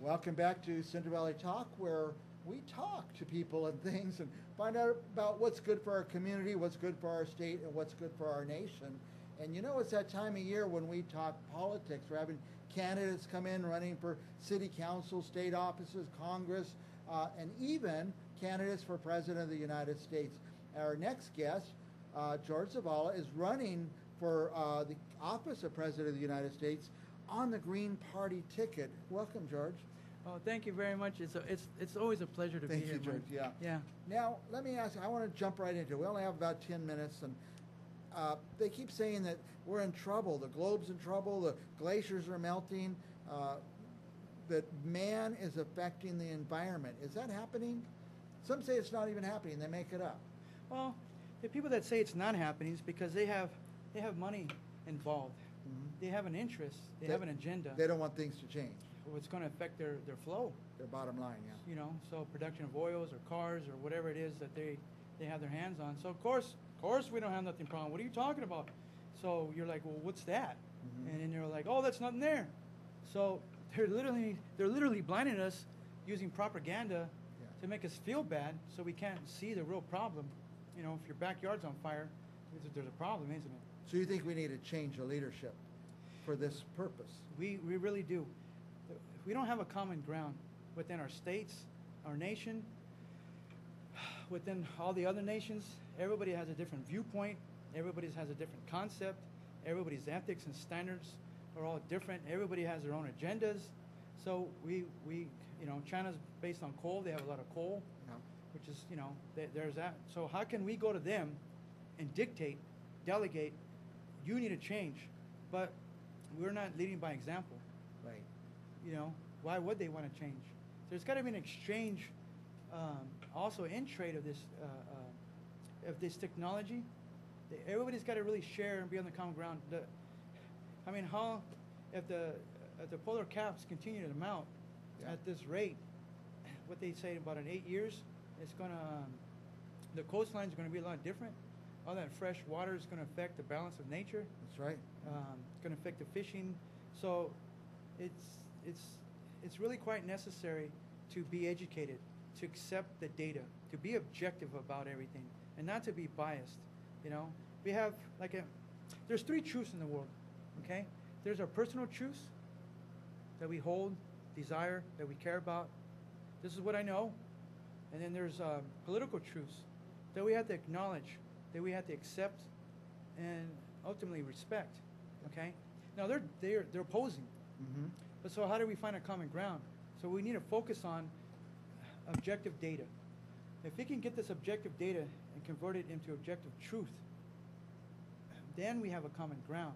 Welcome back to Central Valley Talk, where we talk to people and things and find out about what's good for our community, what's good for our state, and what's good for our nation. And you know, it's that time of year when we talk politics. We're having candidates come in running for city council, state offices, Congress, and even candidates for President of the United States. Our next guest, George Zavala, is running for the office of President of the United States on the Green Party ticket. Welcome, George. Oh, thank you very much. It's always a pleasure to be here. Thank you, George. Yeah. Yeah. Now, let me ask you, I want to jump right into it. We only have about 10 minutes, and they keep saying that we're in trouble. The globe's in trouble. The glaciers are melting. That man is affecting the environment. Is that happening? Some say it's not even happening. They make it up. Well, the people that say it's not happening is because they have money involved. Mm-hmm. They have an interest. They have an agenda. They don't want things to change. It's going to affect their flow. Their bottom line, yeah. You know, so production of oils or cars or whatever it is that they have their hands on. So of course we don't have nothing problem. What are you talking about? So you're like, well, what's that? Mm-hmm. And then you're like, oh, that's nothing there. So they're literally blinding us using propaganda to make us feel bad, so we can't see the real problem. You know, if your backyard's on fire, there's a problem, isn't it? So you think we need to change the leadership for this purpose? We really do. If we don't have a common ground within our states, our nation, within all the other nations, everybody has a different viewpoint, everybody has a different concept, everybody's ethics and standards are all different, everybody has their own agendas. So we you know, China's based on coal, they have a lot of coal, which is, you know, there's that. So how can we go to them and dictate, delegate, you need to change, but we're not leading by example. Right. You know, why would they want to change? There's got to be an exchange, also in trade of this technology. Everybody's got to really share and be on the common ground. I mean, how if the polar caps continue to melt at this rate, what they say about in 8 years, it's gonna the coastlines are going to be a lot different. All that fresh water is going to affect the balance of nature. That's right. It's going to affect the fishing. So it's really quite necessary to be educated, to accept the data, to be objective about everything, and not to be biased. You know, we have there's three truths in the world. Okay, there's our personal truths that we hold, desire, that we care about. This is what I know. And then there's political truths that we have to acknowledge, that we have to accept, and ultimately respect. Okay, now they're opposing. Mm-hmm. But so how do we find a common ground? So we need to focus on objective data. If we can get this objective data and convert it into objective truth, then we have a common ground.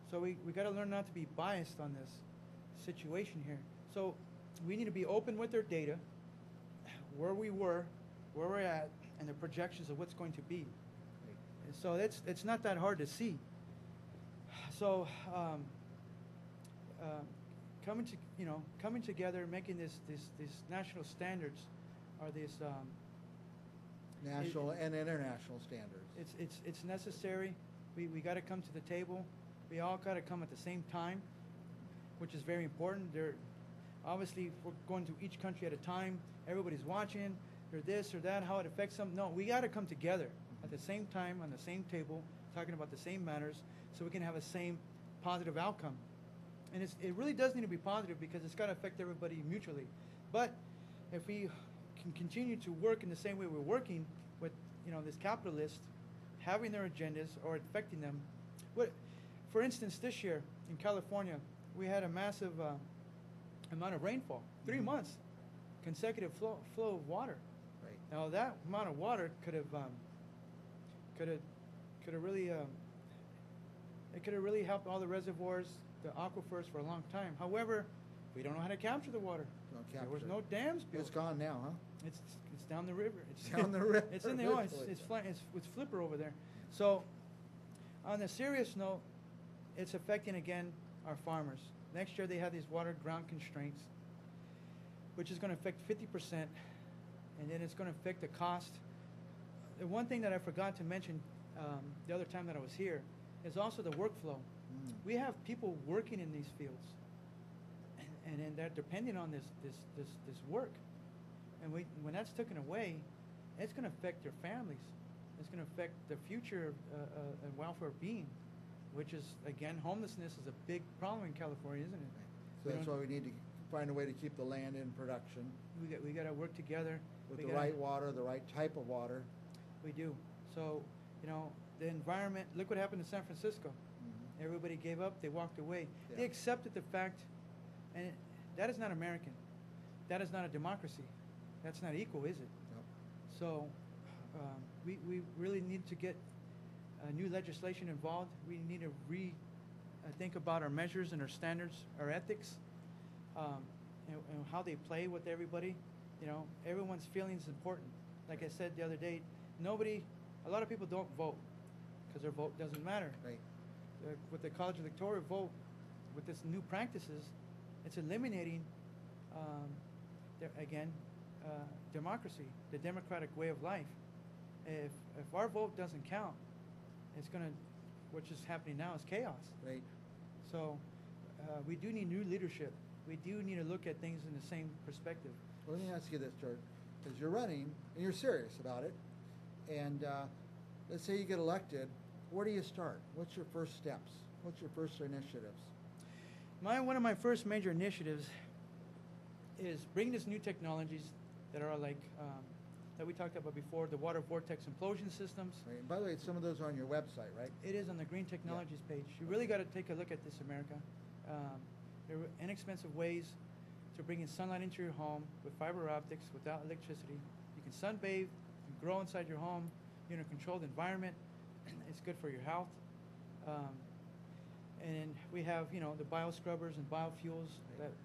So we got to learn not to be biased on this situation here. So we need to be open with their data, where we were, where we're at, and the projections of what's going to be. And so it's not that hard to see. So coming together, making these national standards, are these national and international standards. It's necessary. We got to come to the table. We all got to come at the same time, which is very important. Obviously, we're going to each country at a time. Everybody's watching. Or this or that, how it affects them. No, we got to come together at the same time, on the same table, talking about the same matters, so we can have a same positive outcome. And it really does need to be positive because it's got to affect everybody mutually. But if we can continue to work in the same way we're working with, you know, this capitalist having their agendas or affecting them. For instance, this year in California, we had a massive amount of rainfall, 3 months, consecutive flow of water. Right. Now that amount of water could have really helped all the reservoirs, the aquifers for a long time. However, we don't know how to capture the water. There was no dams built. It's gone now, huh? It's down the river. It's down the river. It's in the it's Flipper over there. So, on a serious note, it's affecting again our farmers. Next year they have these water ground constraints, which is going to affect 50%, and then it's going to affect the cost. The one thing that I forgot to mention the other time that I was here is also the workflow. We have people working in these fields, and then they're depending on this work. And when that's taken away, it's going to affect their families. It's going to affect the future and welfare being, which is, again, homelessness is a big problem in California, isn't it? So that's why we need to find a way to keep the land in production. We got to work together. With the right water, the right type of water. We do. So, the environment, look what happened in San Francisco. Mm-hmm. Everybody gave up. They walked away. Yeah. They accepted the fact, and that is not American. That is not a democracy. That's not equal, is it? Nope. So we really need to get new legislation involved. We need to think about our measures and our standards, our ethics, and how they play with everybody. Everyone's feelings is important. Like I said the other day, a lot of people don't vote because their vote doesn't matter. Right. With the college electoral vote, with this new practices, it's eliminating, democracy, the democratic way of life. If our vote doesn't count, it's going to, which is happening now, is chaos. Right. So we do need new leadership. We do need to look at things in the same perspective. Well, let me ask you this, George, because you're running and you're serious about it, and let's say you get elected, where do you start? What's your first steps? What's your first initiatives? One of my first major initiatives is bring these new technologies that are like that we talked about before, the water vortex implosion systems. Right. And by the way, some of those are on your website, right? It is on the Green Technologies page. You really got to take a look at this, America. There are inexpensive ways to bring in sunlight into your home with fiber optics, without electricity. You can sunbathe, you can grow inside your home, you're in a controlled environment. It's good for your health. And we have, the bioscrubbers and biofuels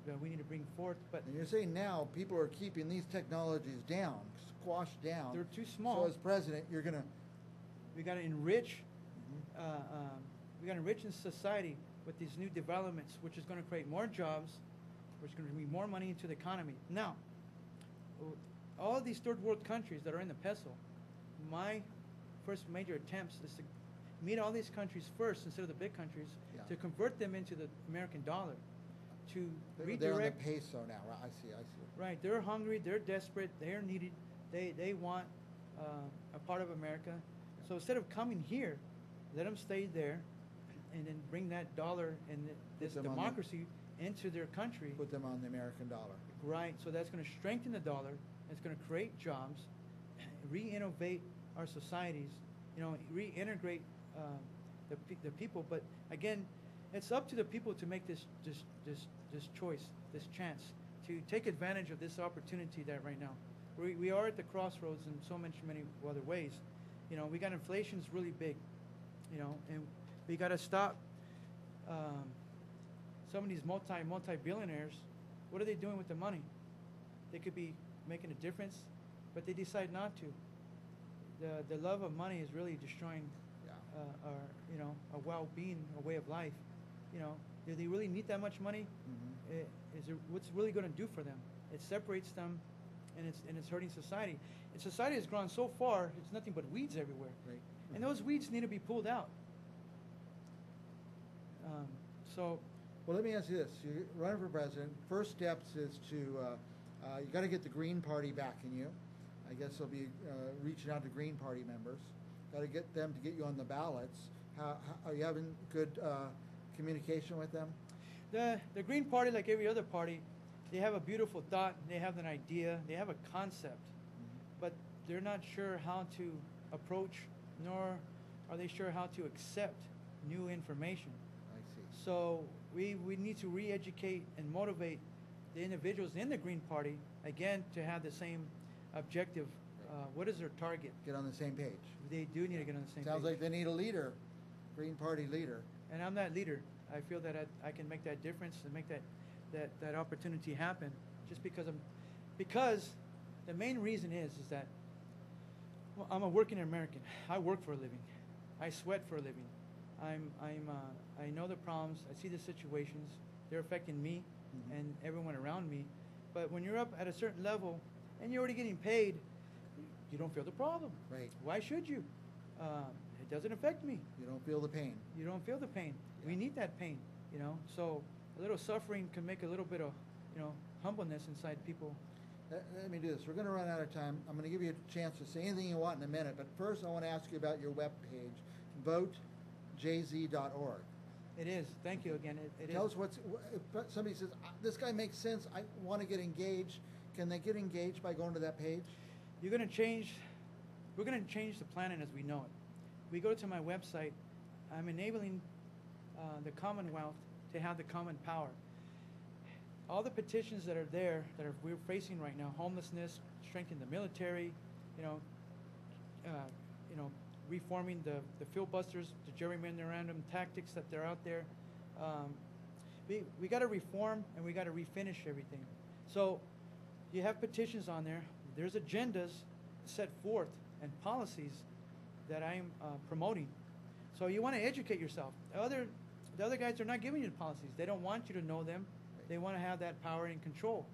that we need to bring forth. But and you're saying now people are keeping these technologies down, squashed down. They're too small. So as president, you're going to... We got to enrich. We got to enrich in society with these new developments, which is going to create more jobs, which is going to bring more money into the economy. Now, all of these third world countries that are in the peso, my first major attempts is to meet all these countries first instead of the big countries, to convert them into the American dollar, to redirect. They're on the peso now, right? I see. Right, they're hungry, they're desperate, they're needed, they want a part of America. So instead of coming here, let them stay there, and then bring that dollar and this democracy into their country. Put them on the American dollar. Right, so that's going to strengthen the dollar, it's going to create jobs, re-innovate our societies, reintegrate the people. But again, it's up to the people to make this choice, this chance, to take advantage of this opportunity that right now. We are at the crossroads in so many other ways. We got inflation's really big, and we got to stop some of these multi-billionaires. What are they doing with the money? They could be making a difference, but they decide not to. The love of money is really destroying our a well-being, a way of life. Do they really need that much money? Mm-hmm. What's really going to do for them? It separates them, and it's hurting society. And society has grown so far; it's nothing but weeds everywhere. Right. And those weeds need to be pulled out. Well, let me ask you this: you're running for president. First steps is to you got to get the Green Party backing you. I guess they'll be reaching out to Green Party members. Got to get them to get you on the ballots. How are you having good communication with them? The Green Party, like every other party, they have a beautiful thought, they have an idea, they have a concept, but they're not sure how to approach, nor are they sure how to accept new information. I see. So we need to re-educate and motivate the individuals in the Green Party, again, to have the same objective. What is their target? Get on the same page. They do need to get on the same page. Sounds like they need a leader, Green Party leader. And I'm that leader. I feel that I can make that difference and make that opportunity happen. Just because the main reason is that I'm a working American. I work for a living. I sweat for a living. I know the problems. I see the situations. They're affecting me and everyone around me. But when you're up at a certain level and you're already getting paid, you don't feel the problem. Right. Why should you? It doesn't affect me. You don't feel the pain. You don't feel the pain. Yeah. We need that pain, So a little suffering can make a little bit of, humbleness inside people. Let me do this. We're going to run out of time. I'm going to give you a chance to say anything you want in a minute, but first I want to ask you about your webpage, votejz.org. It is. Thank you again. It Tell is. us if somebody says, this guy makes sense, I want to get engaged. Can they get engaged by going to that page? We're going to change the planet as we know it. We go to my website, I'm enabling the Commonwealth to have the common power. All the petitions that are there, we're facing right now, homelessness, strengthening the military, reforming the filibusters, the gerrymandering tactics that they're out there. We got to reform and we got to refinish everything. So you have petitions on there. There's agendas set forth and policies that I'm promoting. So you want to educate yourself. The other guys are not giving you the policies. They don't want you to know them. They want to have that power and control.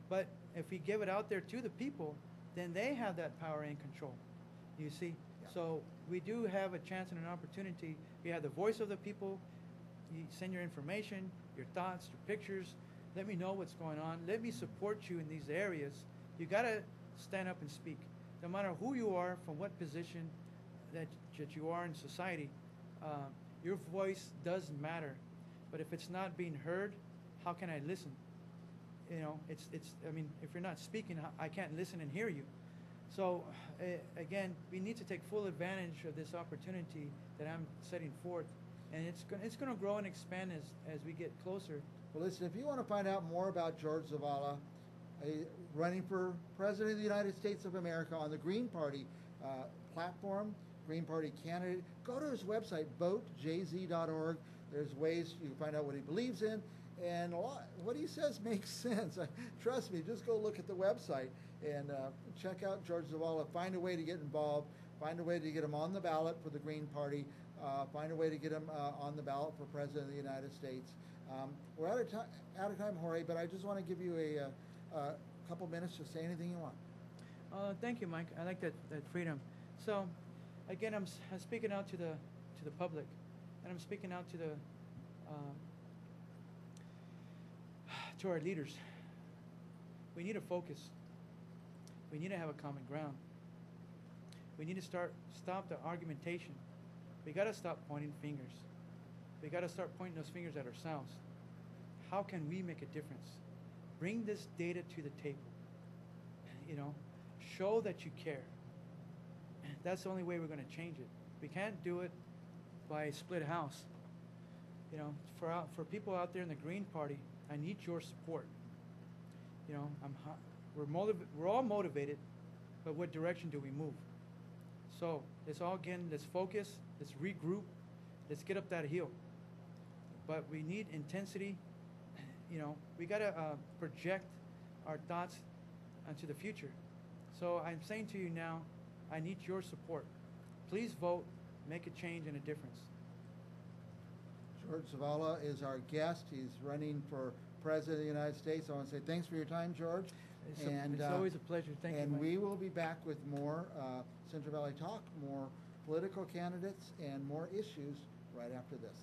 But if we give it out there to the people, then they have that power and control. You see? Yeah. So we do have a chance and an opportunity. We have the voice of the people. You send your information, your thoughts, your pictures. Let me know what's going on. Let me support you in these areas. You got to stand up and speak. No matter who you are, from what position that you are in society, your voice does matter. But if it's not being heard, how can I listen? If you're not speaking, I can't listen and hear you. So again, we need to take full advantage of this opportunity that I'm setting forth, and it's going to grow and expand as we get closer. Well, listen, if you want to find out more about George Zavala, running for President of the United States of America on the Green Party platform, Green Party candidate, go to his website, votejz.org. There's ways you can find out what he believes in, and what he says makes sense. Trust me, just go look at the website and check out George Zavala. Find a way to get involved. Find a way to get him on the ballot for the Green Party. Find a way to get him on the ballot for President of the United States. We're out of time, Jorge, but I just want to give you a couple minutes to say anything you want. Thank you, Mike. I like that freedom. So, again, I'm speaking out to the public, and I'm speaking out to our leaders. We need to focus. We need to have a common ground. We need to stop the argumentation. We got to stop pointing fingers. We got to start pointing those fingers at ourselves. How can we make a difference? Bring this data to the table. Show that you care. That's the only way we're going to change it. We can't do it by a split house. For people out there in the Green Party, I need your support. We're all motivated, but what direction do we move? So let's focus, let's regroup, let's get up that hill. But we need intensity. We got to project our thoughts into the future. So I'm saying to you now, I need your support. Please vote, make a change and a difference. George Zavala is our guest. He's running for President of the United States. I want to say thanks for your time, George. It's always a pleasure. Thank you, And Mike. we will be back with more Central Valley Talk, more political candidates, and more issues right after this.